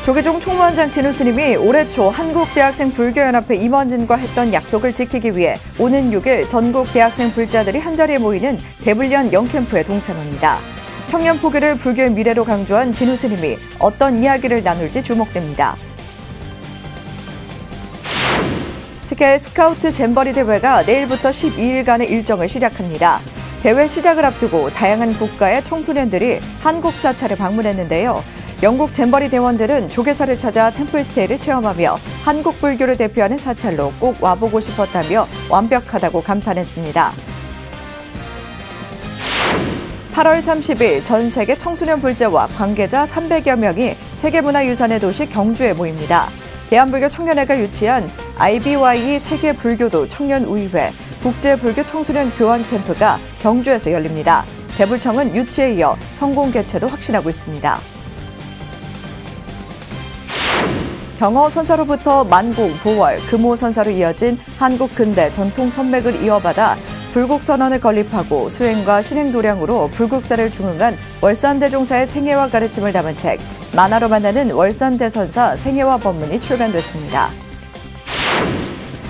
조계종 총무원장 진우 스님이 올해 초 한국대학생 불교연합회 임원진과 했던 약속을 지키기 위해 오는 6일 전국 대학생 불자들이 한자리에 모이는 대불련 영캠프에 동참합니다. 청년 포교를 불교의 미래로 강조한 진우 스님이 어떤 이야기를 나눌지 주목됩니다. 세계 스카우트 잼버리 대회가 내일부터 12일간의 일정을 시작합니다. 대회 시작을 앞두고 다양한 국가의 청소년들이 한국 사찰을 방문했는데요. 영국 잼버리 대원들은 조계사를 찾아 템플스테이를 체험하며 한국 불교를 대표하는 사찰로 꼭 와보고 싶었다며 완벽하다고 감탄했습니다. 8월 30일 전 세계 청소년 불자와 관계자 300여 명이 세계문화유산의 도시 경주에 모입니다. 대한불교 청년회가 유치한 IBY 세계불교도 청년우의회 국제불교 청소년 교환 캠프가 경주에서 열립니다. 대불청은 유치에 이어 성공 개최도 확신하고 있습니다. 경어 선사로부터 만공, 보월, 금호 선사로 이어진 한국 근대 전통 선맥을 이어받아 불국선언을 건립하고 수행과 실행 도량으로 불국사를 중흥한 월산대종사의 생애와 가르침을 담은 책 만화로 만나는 월산대선사 생애와 법문이 출간됐습니다.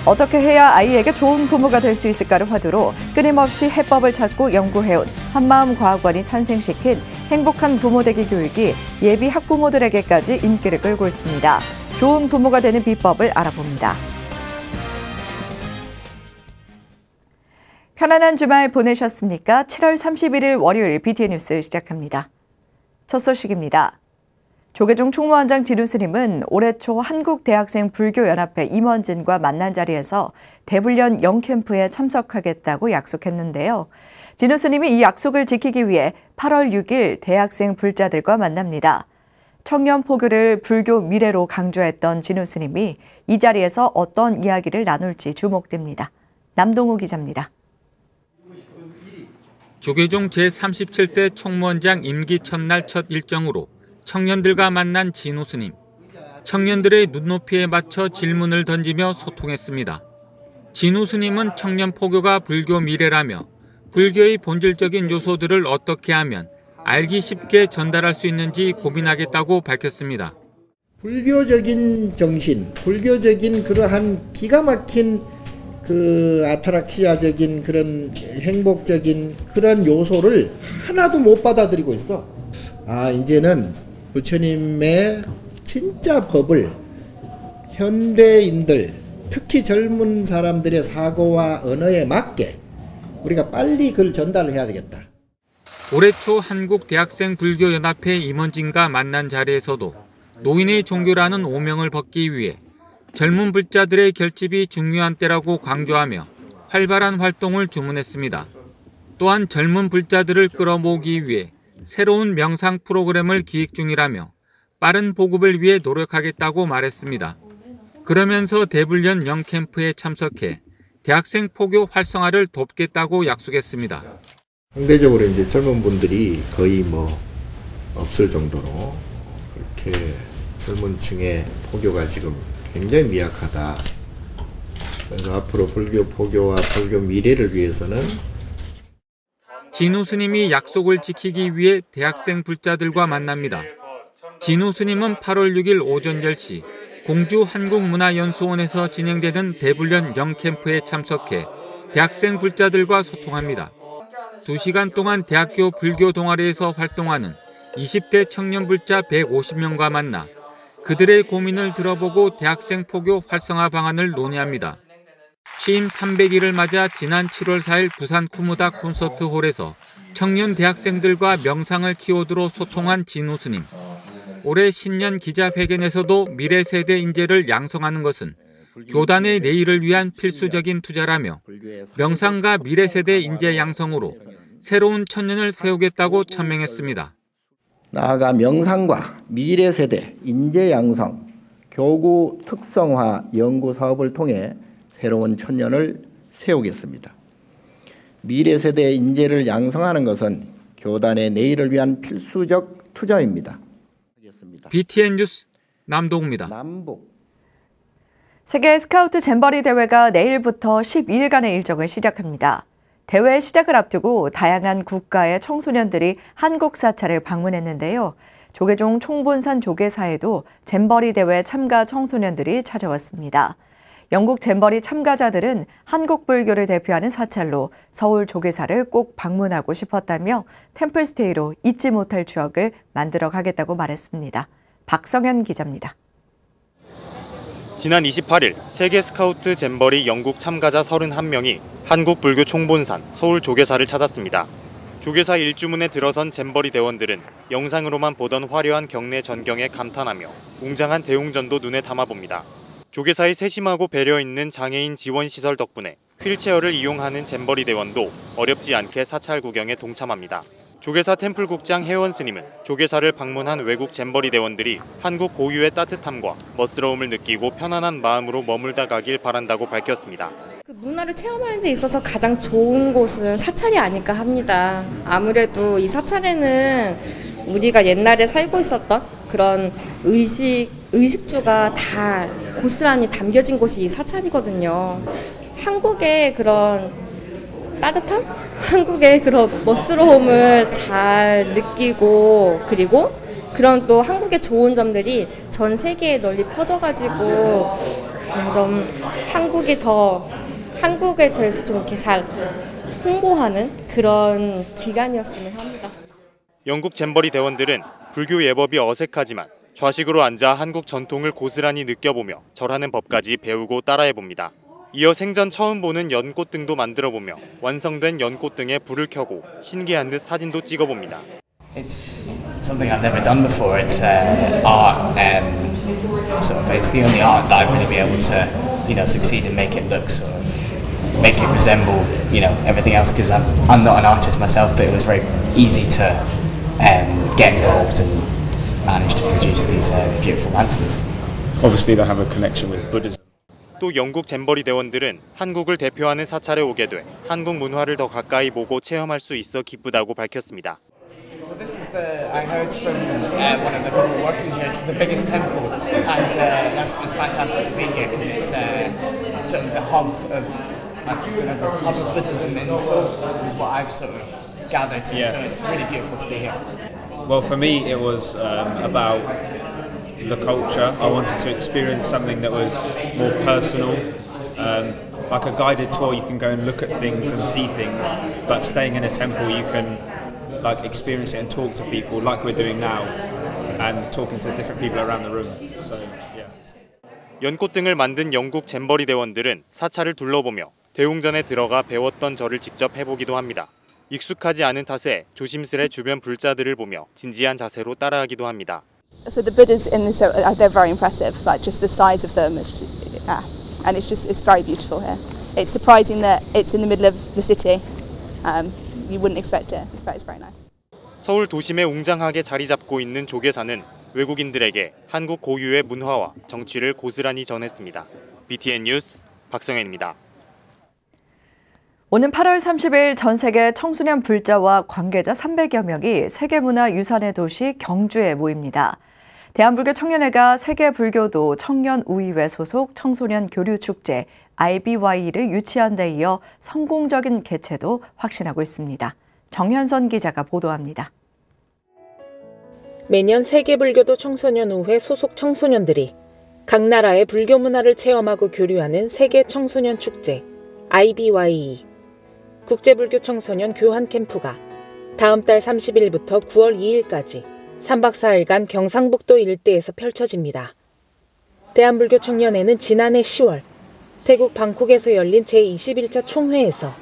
어떻게 해야 아이에게 좋은 부모가 될 수 있을까를 화두로 끊임없이 해법을 찾고 연구해온 한마음과학관이 탄생시킨 행복한 부모 되기 교육이 예비 학부모들에게까지 인기를 끌고 있습니다. 좋은 부모가 되는 비법을 알아봅니다. 편안한 주말 보내셨습니까? 7월 31일 월요일 BTN 뉴스 시작합니다. 첫 소식입니다. 조계종 총무원장 진우 스님은 올해 초 한국대학생 불교연합회 임원진과 만난 자리에서 대불련 영캠프에 참석하겠다고 약속했는데요. 진우 스님이 이 약속을 지키기 위해 8월 6일 대학생 불자들과 만납니다. 청년 포교를 불교 미래로 강조했던 진우 스님이 이 자리에서 어떤 이야기를 나눌지 주목됩니다. 남동우 기자입니다. 조계종 제37대 총무원장 임기 첫날 첫 일정으로 청년들과 만난 진우 스님. 청년들의 눈높이에 맞춰 질문을 던지며 소통했습니다. 진우 스님은 청년 포교가 불교 미래라며 불교의 본질적인 요소들을 어떻게 하면 알기 쉽게 전달할 수 있는지 고민하겠다고 밝혔습니다. 불교적인 정신, 불교적인 그러한 기가 막힌 아트락시아적인 그런 행복적인 그런 요소를 하나도 못 받아들이고 있어. 이제는 부처님의 진짜 법을 현대인들, 특히 젊은 사람들의 사고와 언어에 맞게 우리가 빨리 그걸 전달을 해야 되겠다. 올해 초 한국대학생 불교연합회 임원진과 만난 자리에서도 노인의 종교라는 오명을 벗기 위해 젊은 불자들의 결집이 중요한 때라고 강조하며 활발한 활동을 주문했습니다. 또한 젊은 불자들을 끌어모으기 위해 새로운 명상 프로그램을 기획 중이라며 빠른 보급을 위해 노력하겠다고 말했습니다. 그러면서 대불련 영캠프에 참석해 대학생 포교 활성화를 돕겠다고 약속했습니다. 상대적으로 이제 젊은 분들이 거의 없을 정도로 그렇게 젊은 층의 포교가 지금 굉장히 미약하다. 그래서 앞으로 불교 포교와 불교 미래를 위해서는 진우 스님이 약속을 지키기 위해 대학생 불자들과 만납니다. 진우 스님은 8월 6일 오전 10시 공주 한국문화연수원에서 진행되는 대불련 영캠프에 참석해 대학생 불자들과 소통합니다. 2시간 동안 대학교 불교 동아리에서 활동하는 20대 청년 불자 150명과 만나 그들의 고민을 들어보고 대학생 포교 활성화 방안을 논의합니다. 취임 300일을 맞아 지난 7월 4일 부산 쿠무다 콘서트홀에서 청년 대학생들과 명상을 키워드로 소통한 진우 스님. 올해 신년 기자회견에서도 미래 세대 인재를 양성하는 것은 교단의 내일을 위한 필수적인 투자라며 명상과 미래 세대 인재 양성으로 새로운 천년을 세우겠다고 천명했습니다. 나아가 명상과 미래 세대 인재 양성, 교구 특성화 연구 사업을 통해 새로운 천년을 세우겠습니다. 미래 세대 인재를 양성하는 것은 교단의 내일을 위한 필수적 투자입니다. BTN 뉴스 남동우입니다. 세계 스카우트 잼버리 대회가 내일부터 12일간의 일정을 시작합니다. 대회 시작을 앞두고 다양한 국가의 청소년들이 한국 사찰을 방문했는데요. 조계종 총본산 조계사에도 잼버리 대회 참가 청소년들이 찾아왔습니다. 영국 잼버리 참가자들은 한국 불교를 대표하는 사찰로 서울 조계사를 꼭 방문하고 싶었다며 템플스테이로 잊지 못할 추억을 만들어 가겠다고 말했습니다. 박성현 기자입니다. 지난 28일 세계 스카우트 잼버리 영국 참가자 31명이 한국 불교 총본산 서울 조계사를 찾았습니다. 조계사 일주문에 들어선 잼버리 대원들은 영상으로만 보던 화려한 경내 전경에 감탄하며 웅장한 대웅전도 눈에 담아봅니다. 조계사의 세심하고 배려 있는 장애인 지원 시설 덕분에 휠체어를 이용하는 잼버리 대원도 어렵지 않게 사찰 구경에 동참합니다. 조계사 템플국장 혜원 스님은 조계사를 방문한 외국 잼버리 대원들이 한국 고유의 따뜻함과 멋스러움을 느끼고 편안한 마음으로 머물다 가길 바란다고 밝혔습니다. 그 문화를 체험하는 데 있어서 가장 좋은 곳은 사찰이 아닐까 합니다. 아무래도 이 사찰에는 우리가 옛날에 살고 있었던 그런 의식주가 다 고스란히 담겨진 곳이 이 사찰이거든요. 한국의 그런 따뜻함? 한국의 그런 멋스러움을 잘 느끼고, 그리고 그런 또 한국의 좋은 점들이 전 세계에 널리 퍼져가지고 점점 한국에 대해서 좀 이렇게 잘 홍보하는 그런 기간이었으면 합니다. 영국 잼버리 대원들은 불교 예법이 어색하지만 좌식으로 앉아 한국 전통을 고스란히 느껴보며 절하는 법까지 배우고 따라해봅니다. 이어 생전 처음 보는 연꽃등도 만들어보며 완성된 연꽃등에 불을 켜고 신기한 듯 사진도 찍어봅니다. It's something I've never done before. It's art, sort of. It's the only art that I've really been able to, succeed and make it look sort of, make it resemble, everything else. Because I'm not an artist myself, but it was very easy to get involved and manage to produce these beautiful lanterns. Obviously, they have a connection with Buddhism. 또 영국 잼버리 대원들은 한국을 대표하는 사찰에 오게 돼 한국 문화를 더 가까이 보고 체험할 수 있어 기쁘다고 밝혔습니다. Well, this is I heard from one of the people working here, it's the biggest temple, and that's was fantastic to be here because it's sort of the hub of, the hub of Buddhism in Seoul is what I've sort of gathered, so it's really beautiful to be here. Well, for me, it was about the culture. I wanted to experience something that was more personal, like a guided tour. You can go and look at things and see things, but staying in a temple, you can experience it and talk to people like we're doing now, and talking to different people around the room. So, yeah. 연꽃등을 만든 영국 잼버리 대원들은 사찰을 둘러보며 대웅전에 들어가 배웠던 절을 직접 해보기도 합니다. 익숙하지 않은 탓에 조심스레 주변 불자들을 보며 진지한 자세로 따라하기도 합니다. So the Buddhas in this, they're very impressive. Like just the size of them, and it's very beautiful here. It's surprising that it's in the middle of the city. You wouldn't expect it, but it's very nice. 서울 도심에 웅장하게 자리 잡고 있는 조계사는 외국인들에게 한국 고유의 문화와 정취를 고스란히 전했습니다. BTN 뉴스 박성현입니다. 오는 8월 30일 전 세계 청소년 불자와 관계자 300여 명이 세계문화유산의 도시 경주에 모입니다. 대한불교 청년회가 세계불교도 청년우위회 소속 청소년 교류축제 IBY를 유치한 데 이어 성공적인 개최도 확신하고 있습니다. 정현선 기자가 보도합니다. 매년 세계불교도 청소년우회 소속 청소년들이 각 나라의 불교 문화를 체험하고 교류하는 세계 청소년 축제 IBY 국제불교 청소년 교환 캠프가 다음 달 30일부터 9월 2일까지 3박 4일간 경상북도 일대에서 펼쳐집니다. 대한불교 청년회는 지난해 10월 태국 방콕에서 열린 제21차 총회에서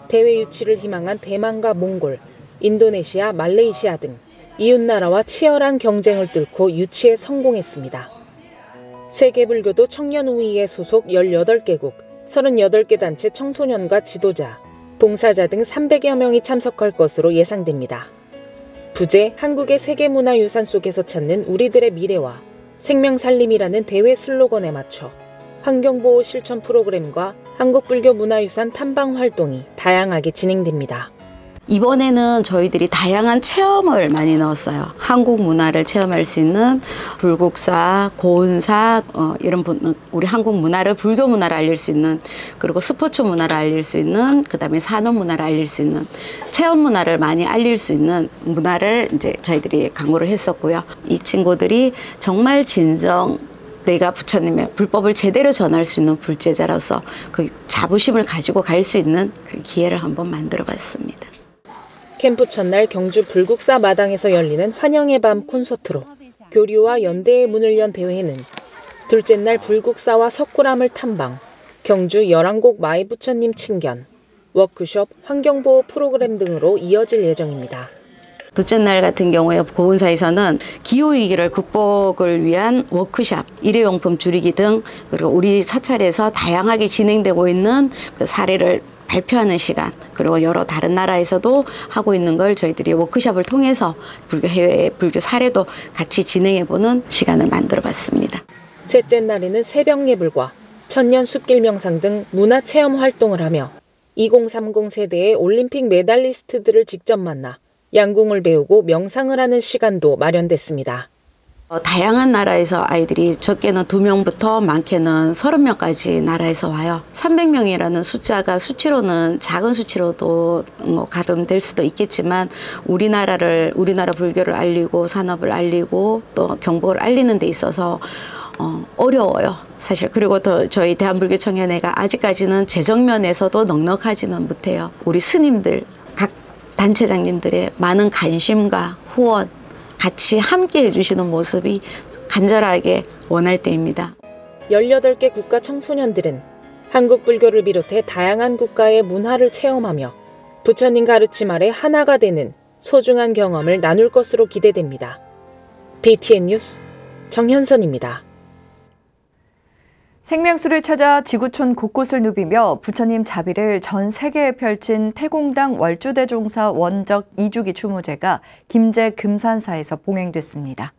대회 유치를 희망한 대만과 몽골, 인도네시아, 말레이시아 등 이웃나라와 치열한 경쟁을 뚫고 유치에 성공했습니다. 세계불교도 청년우위에 소속 18개국, 38개 단체 청소년과 지도자, 봉사자 등 300여 명이 참석할 것으로 예상됩니다. 부제 한국의 세계문화유산 속에서 찾는 우리들의 미래와 생명살림이라는 대회 슬로건에 맞춰 환경보호 실천 프로그램과 한국불교 문화유산 탐방 활동이 다양하게 진행됩니다. 이번에는 저희들이 다양한 체험을 많이 넣었어요. 한국 문화를 체험할 수 있는 불국사, 고운사, 이런 우리 한국 문화를, 불교 문화를 알릴 수 있는, 그리고 스포츠 문화를 알릴 수 있는, 그다음에 산업 문화를 알릴 수 있는, 체험 문화를 많이 알릴 수 있는 문화를 이제 저희들이 강구를 했었고요. 이 친구들이 정말 진정 내가 부처님의 불법을 제대로 전할 수 있는 불제자로서 그 자부심을 가지고 갈 수 있는 그 기회를 한번 만들어 봤습니다. 캠프 첫날 경주 불국사 마당에서 열리는 환영의 밤 콘서트로 교류와 연대의 문을 연 대회는 둘째 날 불국사와 석굴암을 탐방, 경주 11곡 마이 부처님 칭견, 워크숍, 환경보호 프로그램 등으로 이어질 예정입니다. 둘째 날 같은 경우에 고운사에서는 기후위기를 극복을 위한 워크샵, 일회용품 줄이기 등, 그리고 우리 사찰에서 다양하게 진행되고 있는 그 사례를 발표하는 시간, 그리고 여러 다른 나라에서도 하고 있는 걸 저희들이 워크숍을 통해서 해외 불교 사례도 같이 진행해보는 시간을 만들어 봤습니다. 셋째 날에는 새벽 예불과 천년 숲길 명상 등 문화체험 활동을 하며 2030 세대의 올림픽 메달리스트들을 직접 만나 양궁을 배우고 명상을 하는 시간도 마련됐습니다. 다양한 나라에서 아이들이 적게는 2명부터 많게는 30명까지 나라에서 와요. 300명이라는 숫자가 수치로는 작은 수치로도 가름될 수도 있겠지만 우리나라 불교를 알리고 산업을 알리고 또 경복을 알리는 데 있어서 어려워요. 사실. 그리고 또 저희 대한불교청년회가 아직까지는 재정 면에서도 넉넉하지는 못해요. 우리 스님들, 각 단체장님들의 많은 관심과 후원, 같이 함께 해주시는 모습이 간절하게 원할 때입니다. 18개 국가 청소년들은 한국 불교를 비롯해 다양한 국가의 문화를 체험하며 부처님 가르침 아래 하나가 되는 소중한 경험을 나눌 것으로 기대됩니다. BTN 뉴스 정현선입니다. 생명수를 찾아 지구촌 곳곳을 누비며 부처님 자비를 전 세계에 펼친 태공당 월주대종사 원적 2주기 추모제가 김제 금산사에서 봉행됐습니다.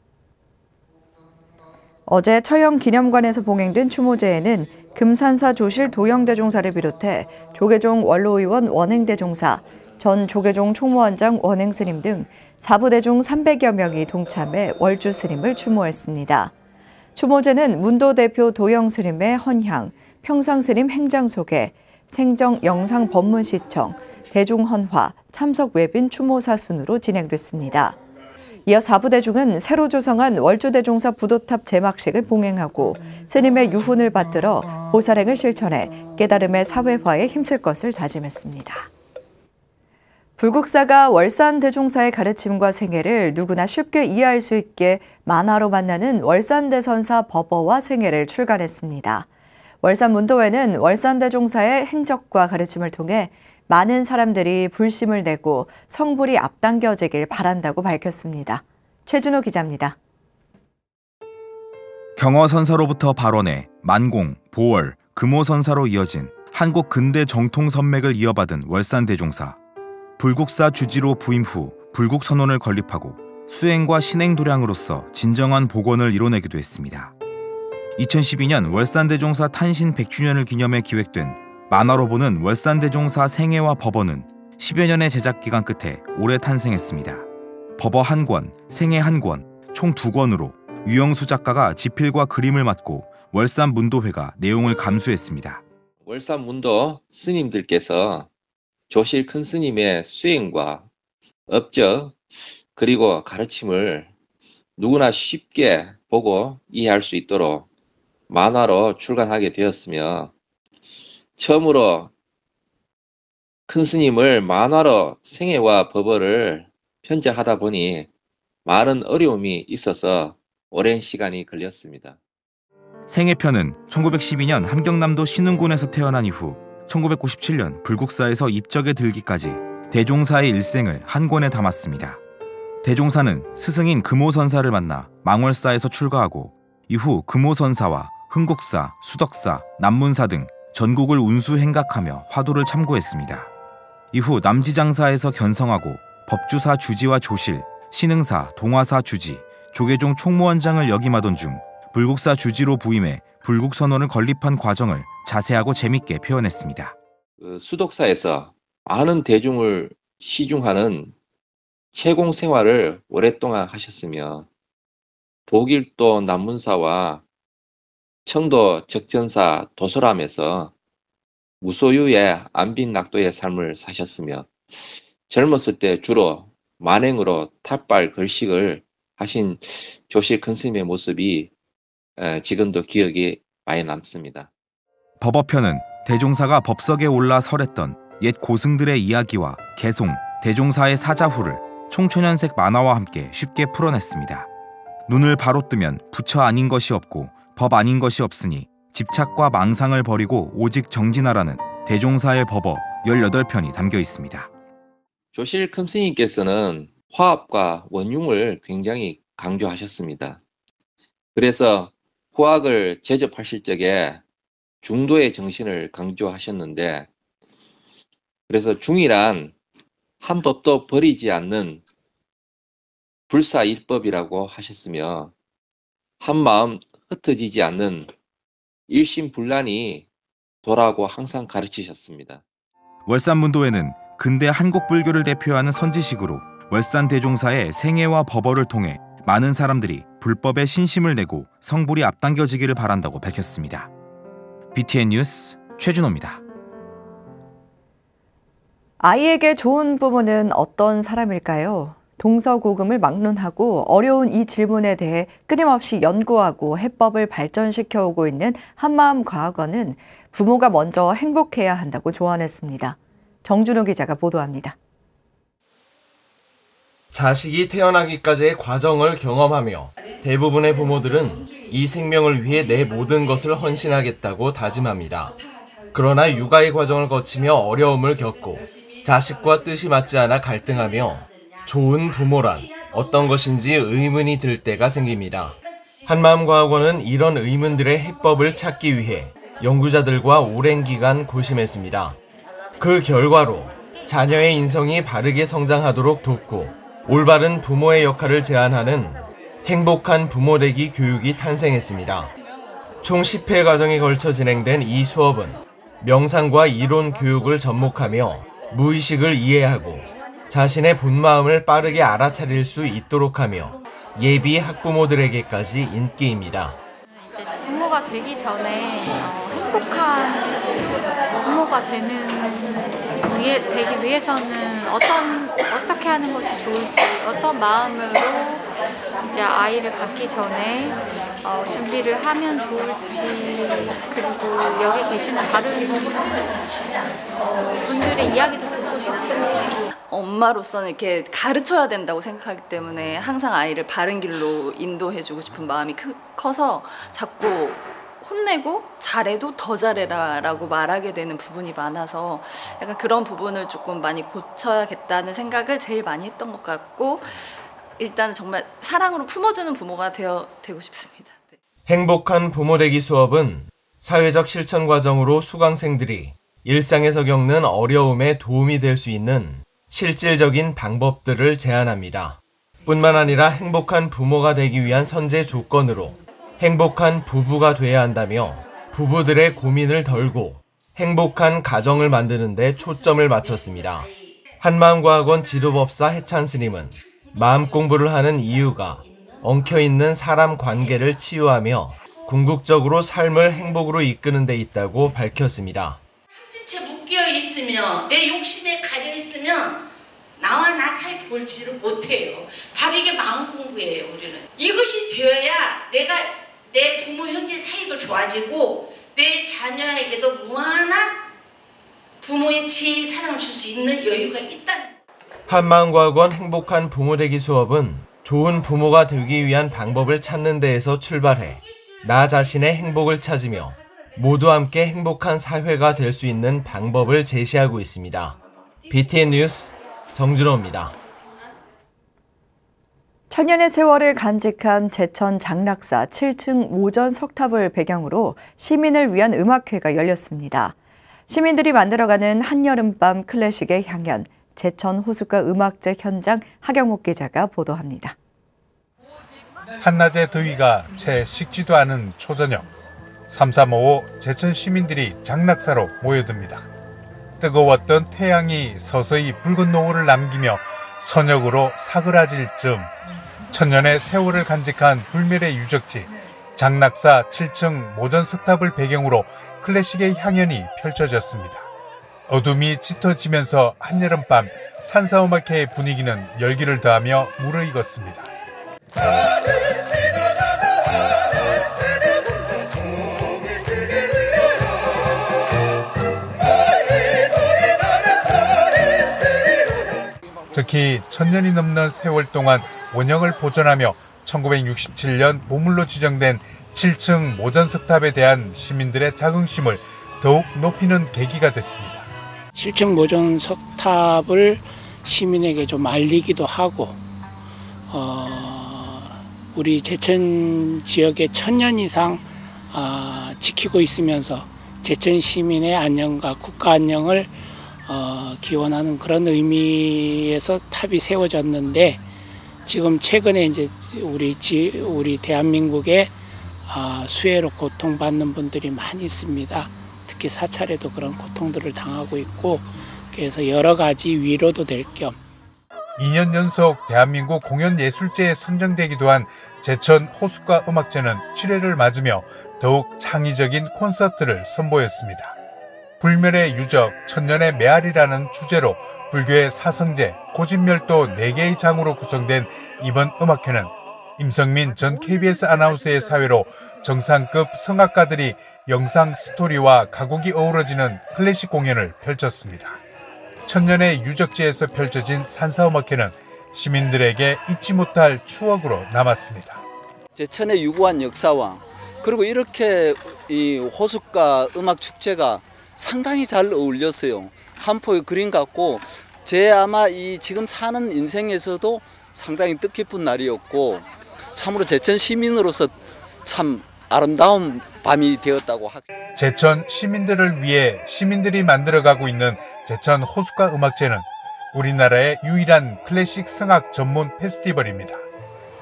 어제 처형기념관에서 봉행된 추모제에는 금산사 조실 도영대종사를 비롯해 조계종 원로의원 원행대종사, 전 조계종 총무원장 원행스님 등 4부대중 300여 명이 동참해 월주스님을 추모했습니다. 추모제는 문도 대표 도영스님의 헌향, 평상스님 행장소개, 생정 영상 법문시청, 대중헌화, 참석 외빈 추모사 순으로 진행됐습니다. 이어 4부대중은 새로 조성한 월주대종사 부도탑 제막식을 봉행하고 스님의 유훈을 받들어 보살행을 실천해 깨달음의 사회화에 힘쓸 것을 다짐했습니다. 불국사가 월산대종사의 가르침과 생애를 누구나 쉽게 이해할 수 있게 만화로 만나는 월산대선사 법어와 생애를 출간했습니다. 월산문도회는 월산대종사의 행적과 가르침을 통해 많은 사람들이 불심을 내고 성불이 앞당겨지길 바란다고 밝혔습니다. 최준호 기자입니다. 경어선사로부터 발원해 만공, 보월, 금호선사로 이어진 한국 근대 정통 선맥을 이어받은 월산대종사. 불국사 주지로 부임 후 불국선언을 건립하고 수행과 신행도량으로서 진정한 복원을 이뤄내기도 했습니다. 2012년 월산대종사 탄신 100주년을 기념해 기획된 만화로 보는 월산대종사 생애와 법어는 10여 년의 제작 기간 끝에 올해 탄생했습니다. 법어 1권, 생애 1권, 총 2권으로 유영수 작가가 지필과 그림을 맡고 월산문도회가 내용을 감수했습니다. 월산문도 스님들께서 조실 큰 스님의 수행과 업적 그리고 가르침을 누구나 쉽게 보고 이해할 수 있도록 만화로 출간하게 되었으며 처음으로 큰 스님을 만화로 생애와 법어를 편제하다 보니 많은 어려움이 있어서 오랜 시간이 걸렸습니다. 생애편은 1912년 함경남도 신흥군에서 태어난 이후 1997년 불국사에서 입적에 들기까지 대종사의 일생을 한 권에 담았습니다. 대종사는 스승인 금호선사를 만나 망월사에서 출가하고 이후 금호선사와 흥국사, 수덕사, 남문사 등 전국을 운수행각하며 화두를 참고했습니다. 이후 남지장사에서 견성하고 법주사 주지와 조실, 신흥사, 동화사 주지, 조계종 총무원장을 역임하던 중 불국사 주지로 부임해 불국선언을 건립한 과정을 자세하고 재밌게 표현했습니다. 수덕사에서 많은 대중을 시중하는 채공 생활을 오랫동안 하셨으며 독일도 남문사와 청도 적전사 도소람에서 무소유의 안빈낙도의 삶을 사셨으며 젊었을 때 주로 만행으로 탑발 걸식을 하신 조실 큰 스님의 모습이 지금도 기억이 많이 남습니다. 법어편은 대종사가 법석에 올라 설했던 옛 고승들의 이야기와 개송, 대종사의 사자후를 총천연색 만화와 함께 쉽게 풀어냈습니다. 눈을 바로 뜨면 부처 아닌 것이 없고 법 아닌 것이 없으니 집착과 망상을 버리고 오직 정진하라는 대종사의 법어 18편이 담겨 있습니다. 조실 큰 스님께서는 화합과 원융을 굉장히 강조하셨습니다. 그래서 후학을 제접하실 적에 중도의 정신을 강조하셨는데, 그래서 중이란 한 법도 버리지 않는 불사일법이라고 하셨으며 한 마음 흩어지지 않는 일심불란이 도라고 항상 가르치셨습니다. 월산문도회는 근대 한국 불교를 대표하는 선지식으로 월산 대종사의 생애와 법어를 통해 많은 사람들이 불법에 신심을 내고 성불이 앞당겨지기를 바란다고 밝혔습니다. BTN 뉴스 최준호입니다. 아이에게 좋은 부모는 어떤 사람일까요? 동서고금을 막론하고 어려운 이 질문에 대해 끊임없이 연구하고 해법을 발전시켜 오고 있는 한마음과학원은 부모가 먼저 행복해야 한다고 조언했습니다. 정준호 기자가 보도합니다. 자식이 태어나기까지의 과정을 경험하며 대부분의 부모들은 이 생명을 위해 내 모든 것을 헌신하겠다고 다짐합니다. 그러나 육아의 과정을 거치며 어려움을 겪고 자식과 뜻이 맞지 않아 갈등하며 좋은 부모란 어떤 것인지 의문이 들 때가 생깁니다. 한마음과학원은 이런 의문들의 해법을 찾기 위해 연구자들과 오랜 기간 고심했습니다. 그 결과로 자녀의 인성이 바르게 성장하도록 돕고 올바른 부모의 역할을 제안하는 행복한 부모되기 교육이 탄생했습니다. 총 10회 과정에 걸쳐 진행된 이 수업은 명상과 이론 교육을 접목하며 무의식을 이해하고 자신의 본마음을 빠르게 알아차릴 수 있도록 하며 예비 학부모들에게까지 인기입니다. 부모가 되기 전에 행복한 부모가 되기 위해서는 어떻게 하는 것이 좋을지, 어떤 마음으로 이제 아이를 갖기 전에 준비를 하면 좋을지, 그리고 여기 계시는 다른 분들의 이야기도 듣고 싶고, 엄마로서는 이렇게 가르쳐야 된다고 생각하기 때문에 항상 아이를 바른 길로 인도해주고 싶은 마음이 커서 자꾸 혼내고 잘해도 더 잘해라 라고 말하게 되는 부분이 많아서 약간 그런 부분을 조금 많이 고쳐야겠다는 생각을 제일 많이 했던 것 같고, 일단 정말 사랑으로 품어주는 부모가 되고 싶습니다. 네. 행복한 부모되기 수업은 사회적 실천 과정으로 수강생들이 일상에서 겪는 어려움에 도움이 될 수 있는 실질적인 방법들을 제안합니다. 뿐만 아니라 행복한 부모가 되기 위한 선제 조건으로 행복한 부부가 돼야 한다며 부부들의 고민을 덜고 행복한 가정을 만드는 데 초점을 맞췄습니다. 한마음과학원 지도법사 해찬 스님은 마음 공부를 하는 이유가 엉켜있는 사람 관계를 치유하며 궁극적으로 삶을 행복으로 이끄는 데 있다고 밝혔습니다. 한지체 묶여 있으면 내 욕심에 가려 있으면 나와 나 사이 볼지를 못해요. 바로 이게 마음 공부예요. 우리는 이것이 되어야 내가 내 부모 형제 사이도 좋아지고 내 자녀에게도 무한한 부모의 지혜의 사랑을 줄 수 있는 여유가 있다는. 한마음과학원 행복한 부모되기 수업은 좋은 부모가 되기 위한 방법을 찾는 데에서 출발해 나 자신의 행복을 찾으며 모두 함께 행복한 사회가 될 수 있는 방법을 제시하고 있습니다. BTN 뉴스 정준호입니다. 천년의 세월을 간직한 제천 장락사 7층 모전 석탑을 배경으로 시민을 위한 음악회가 열렸습니다. 시민들이 만들어가는 한여름밤 클래식의 향연, 제천 호숫가 음악제 현장 하경목 기자가 보도합니다. 한낮의 더위가 채 식지도 않은 초저녁, 3355 제천 시민들이 장락사로 모여듭니다. 뜨거웠던 태양이 서서히 붉은 노을을 남기며 선역으로 사그라질 즈음 천년의 세월을 간직한 불멸의 유적지 장낙사 7층 모전 석탑을 배경으로 클래식의 향연이 펼쳐졌습니다. 어둠이 짙어지면서 한여름밤 산사오마케의 분위기는 열기를 더하며 무르익었습니다. 특히 천년이 넘는 세월 동안 원형을 보존하며 1967년 보물로 지정된 7층 모전석탑에 대한 시민들의 자긍심을 더욱 높이는 계기가 됐습니다. 7층 모전석탑을 시민에게 좀 알리기도 하고 우리 제천 지역에 1000년 이상 지키고 있으면서 제천 시민의 안녕과 국가 안녕을 기원하는 그런 의미에서 탑이 세워졌는데 지금 최근에 이제 우리 대한민국에 수해로 고통받는 분들이 많이 있습니다. 특히 사찰에도 그런 고통들을 당하고 있고 그래서 여러 가지 위로도 될 겸 2년 연속 대한민국 공연예술제에 선정되기도 한 제천 호숫가 음악제는 7회를 맞으며 더욱 창의적인 콘서트를 선보였습니다. 불멸의 유적, 천년의 메아리라는 주제로 불교의 사성제, 고진멸도 4개의 장으로 구성된 이번 음악회는 임성민 전 KBS 아나운서의 사회로 정상급 성악가들이 영상 스토리와 가곡이 어우러지는 클래식 공연을 펼쳤습니다. 천년의 유적지에서 펼쳐진 산사음악회는 시민들에게 잊지 못할 추억으로 남았습니다. 제천의 유구한 역사와 그리고 이렇게 이 호숫가 음악축제가 상당히 잘 어울렸어요. 한 포의 그림 같고 제 아마 이 지금 사는 인생에서도 상당히 뜻깊은 날이었고 참으로 제천 시민으로서 참 아름다운 밤이 되었다고 합니다. 제천 시민들을 위해 시민들이 만들어가고 있는 제천 호숫가 음악제는 우리나라의 유일한 클래식 성악 전문 페스티벌입니다.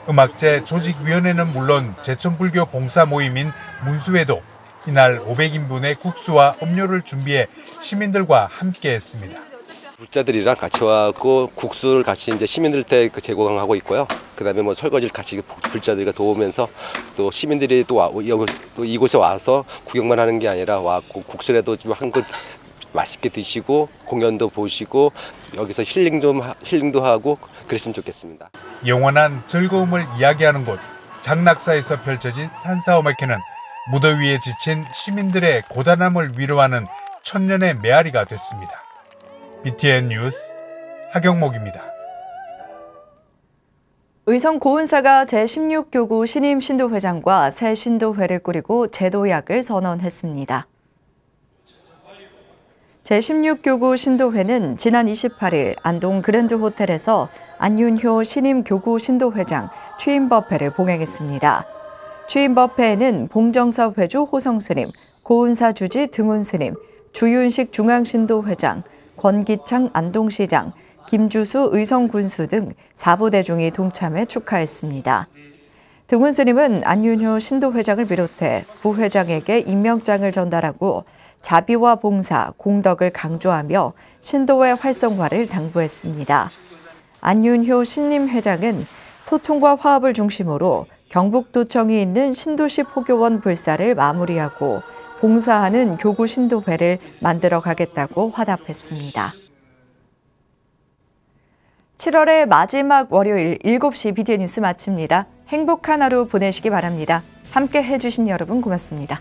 음악제 조직위원회는 물론 제천불교 봉사 모임인 문수회도 이날 500인분의 국수와 음료를 준비해 시민들과 함께했습니다. 불자들이랑 같이 와고 국수를 같이 이제 시민들한테 제공하고 있고요. 그다음에 뭐 설거지를 같이 불자들과 도우면서 또 시민들이 또 이곳에 와서 구경만 하는 게 아니라 와고 국수라도 좀 한 그릇 맛있게 드시고 공연도 보시고 여기서 힐링도 하고 그랬으면 좋겠습니다. 영원한 즐거움을 이야기하는 곳 장낙사에서 펼쳐진 산사오마케는 무더위에 지친 시민들의 고단함을 위로하는 천년의 메아리가 됐습니다. BTN 뉴스 하경목입니다. 의성 고은사가 제16교구 신임 신도회장과 새 신도회를 꾸리고 제도약을 선언했습니다. 제16교구 신도회는 지난 28일 안동 그랜드 호텔에서 안윤효 신임 교구 신도회장 취임 법회를 봉행했습니다. 취임 법회에는 봉정섭 회주 호성스님, 고은사 주지 등운스님, 주윤식 중앙신도회장, 권기창 안동시장, 김주수 의성군수 등 4부 대중이 동참해 축하했습니다. 등운 스님은 안윤효 신도회장을 비롯해 부회장에게 임명장을 전달하고 자비와 봉사, 공덕을 강조하며 신도회 활성화를 당부했습니다. 안윤효 신림회장은 소통과 화합을 중심으로 경북도청이 있는 신도시 포교원 불사를 마무리하고 봉사하는 교구 신도회를 만들어 가겠다고 화답했습니다. 7월의 마지막 월요일 7시 BTN 뉴스 마칩니다. 행복한 하루 보내시기 바랍니다. 함께 해주신 여러분 고맙습니다.